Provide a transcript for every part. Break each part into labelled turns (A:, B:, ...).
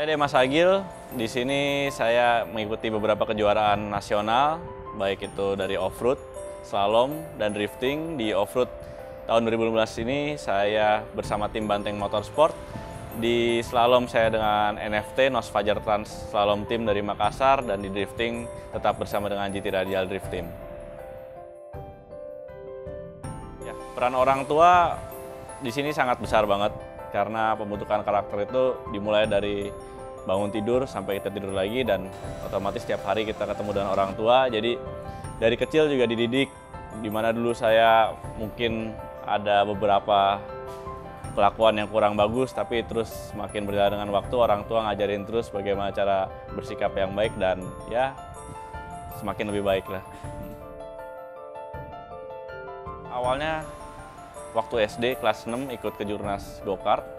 A: Saya Demas Agil. Di sini saya mengikuti beberapa kejuaraan nasional, baik itu dari off-road, slalom, dan drifting. Di off-road tahun 2015 ini saya bersama tim Banteng Motorsport. Di slalom saya dengan NFT, Nos Fajar Trans Slalom Team dari Makassar, dan di drifting tetap bersama dengan GT Radial Drift Team. Ya, peran orang tua di sini sangat besar banget, karena pembentukan karakter itu dimulai dari bangun tidur sampai kita tidur lagi, dan otomatis setiap hari kita ketemu dengan orang tua. Jadi dari kecil juga dididik, dimana dulu saya mungkin ada beberapa kelakuan yang kurang bagus, tapi terus semakin berjalan dengan waktu orang tua ngajarin terus bagaimana cara bersikap yang baik, dan ya semakin lebih baik lah. Awalnya waktu SD kelas 6 ikut kejurnas go-kart,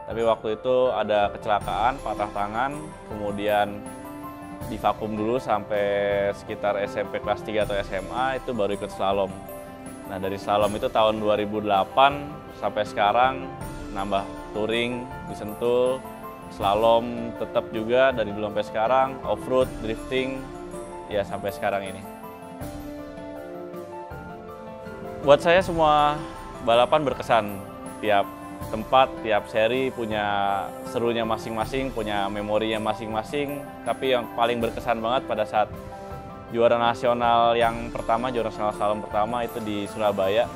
A: tapi waktu itu ada kecelakaan, patah tangan, kemudian divakum dulu sampai sekitar SMP kelas 3 atau SMA, itu baru ikut slalom. Nah, dari slalom itu tahun 2008 sampai sekarang, nambah touring di Sentul, slalom tetap juga dari dulu sampai sekarang, off-road, drifting, ya sampai sekarang ini. Buat saya semua balapan berkesan. Tiap tempat, tiap seri punya serunya masing-masing, punya memorinya masing-masing. Tapi yang paling berkesan banget pada saat juara nasional yang pertama, juara nasional slalom pertama itu di Surabaya.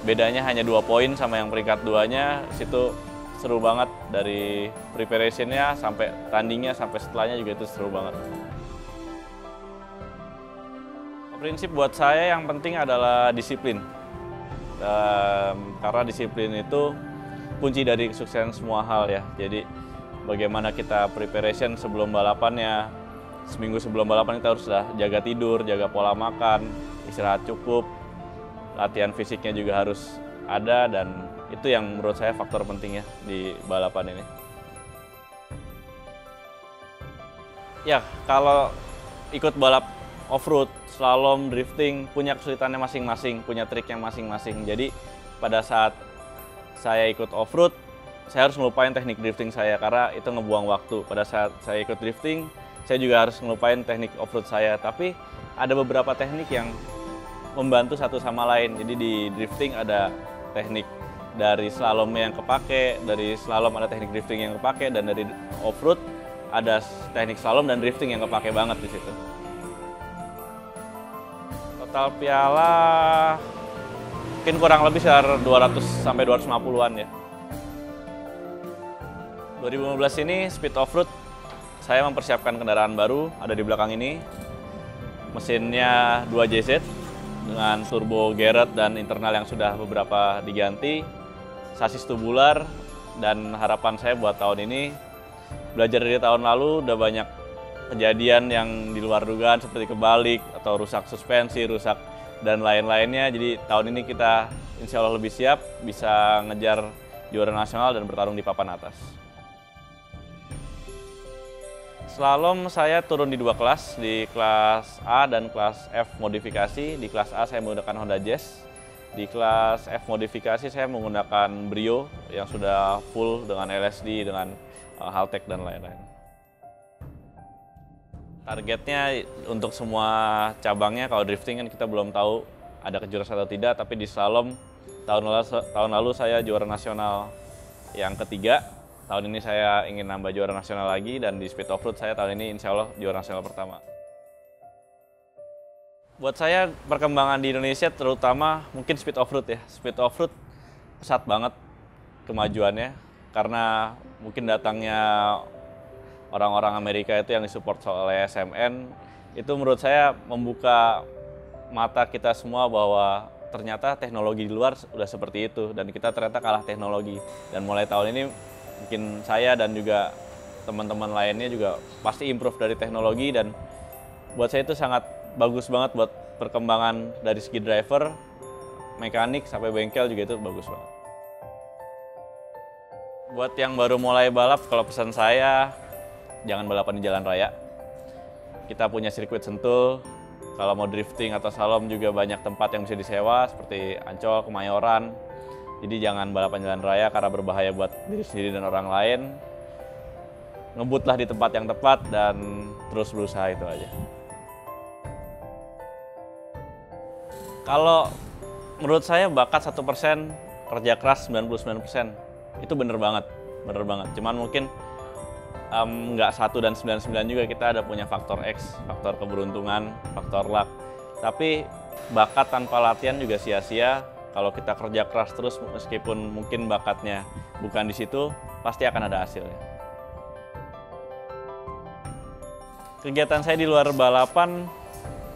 A: Bedanya hanya 2 poin sama yang peringkat 2-nya. Situ seru banget, dari preparation-nya sampai tandingnya sampai setelahnya juga itu seru banget. Prinsip buat saya yang penting adalah disiplin. Karena disiplin itu kunci dari kesuksesan semua hal ya. Jadi bagaimana kita preparation sebelum balapannya, seminggu sebelum balapan kita harus sudah jaga tidur, jaga pola makan, istirahat cukup, latihan fisiknya juga harus ada, dan itu yang menurut saya faktor pentingnya di balapan ini. Ya, kalau ikut balap off-road, slalom, drifting, punya kesulitannya masing-masing, punya triknya masing-masing. Jadi pada saat saya ikut off-road, saya harus ngelupain teknik drifting saya, karena itu ngebuang waktu. Pada saat saya ikut drifting, saya juga harus ngelupain teknik off-road saya. Tapi ada beberapa teknik yang membantu satu sama lain. Jadi di drifting ada teknik dari slalomnya yang kepake, dari slalom ada teknik drifting yang kepake, dan dari off-road ada teknik slalom dan drifting yang kepake banget di situ. Total piala mungkin kurang lebih sekitar 200 sampai 250-an ya. 2015 ini speed off-road saya mempersiapkan kendaraan baru, ada di belakang ini. Mesinnya 2JZ dengan turbo Garrett dan internal yang sudah beberapa diganti. Sasis tubular, dan harapan saya buat tahun ini, belajar dari tahun lalu udah banyak kejadian yang di luar dugaan seperti kebalik atau rusak suspensi, rusak dan lain-lainnya. Jadi tahun ini kita insya Allah lebih siap, bisa ngejar juara nasional dan bertarung di papan atas. Slalom saya turun di 2 kelas, di kelas A dan kelas F modifikasi. Di kelas A saya menggunakan Honda Jazz. Di kelas F modifikasi saya menggunakan Brio yang sudah full dengan LSD, dengan Haltech dan lain-lain. Targetnya untuk semua cabangnya, kalau drifting kan kita belum tahu ada kejuaraan atau tidak, tapi di slalom tahun lalu saya juara nasional yang ketiga. Tahun ini saya ingin nambah juara nasional lagi, dan di speed off-road saya tahun ini insya Allah juara nasional pertama. Buat saya perkembangan di Indonesia terutama mungkin speed off-road ya. Speed off-road pesat banget kemajuannya, karena mungkin datangnya orang-orang Amerika itu yang disupport oleh SMN, itu menurut saya membuka mata kita semua bahwa ternyata teknologi di luar udah seperti itu, dan kita ternyata kalah teknologi. Dan mulai tahun ini mungkin saya dan juga teman-teman lainnya juga pasti improve dari teknologi, dan buat saya itu sangat bagus banget buat perkembangan dari segi driver, mekanik, sampai bengkel juga itu bagus banget. Buat yang baru mulai balap, kalau pesan saya, jangan balapan di jalan raya. Kita punya sirkuit Sentul. Kalau mau drifting atau slalom juga banyak tempat yang bisa disewa, seperti Ancol, Kemayoran. Jadi jangan balapan jalan raya karena berbahaya buat diri sendiri dan orang lain. ngebutlah di tempat yang tepat dan terus berusaha, itu aja. Kalau menurut saya bakat 1%, kerja keras 99%. Itu bener banget, bener banget. Cuman mungkin nggak 1 dan 99 juga, kita ada punya faktor X, faktor keberuntungan, faktor luck. Tapi bakat tanpa latihan juga sia-sia. Kalau kita kerja keras terus, meskipun mungkin bakatnya bukan di situ, pasti akan ada hasilnya. Kegiatan saya di luar balapan,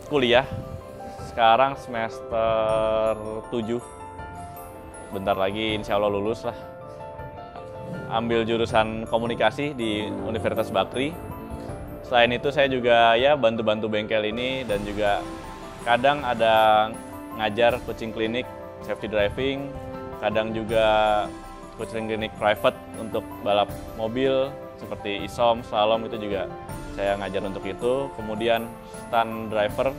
A: kuliah. Sekarang semester 7. Bentar lagi insya Allah lulus lah. Ambil jurusan komunikasi di Universitas Bakri. Selain itu saya juga ya bantu-bantu bengkel ini, dan juga kadang ada ngajar coaching klinik safety driving, kadang juga coaching klinik private untuk balap mobil seperti ISOM, slalom, itu juga saya ngajar untuk itu. Kemudian stunt driver,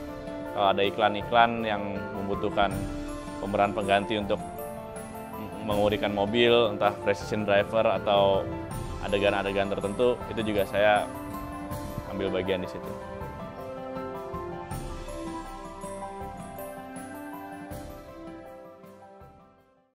A: kalau ada iklan-iklan yang membutuhkan pemeran pengganti untuk mengemudikan mobil, entah precision driver atau adegan-adegan tertentu, itu juga saya ambil bagian di situ.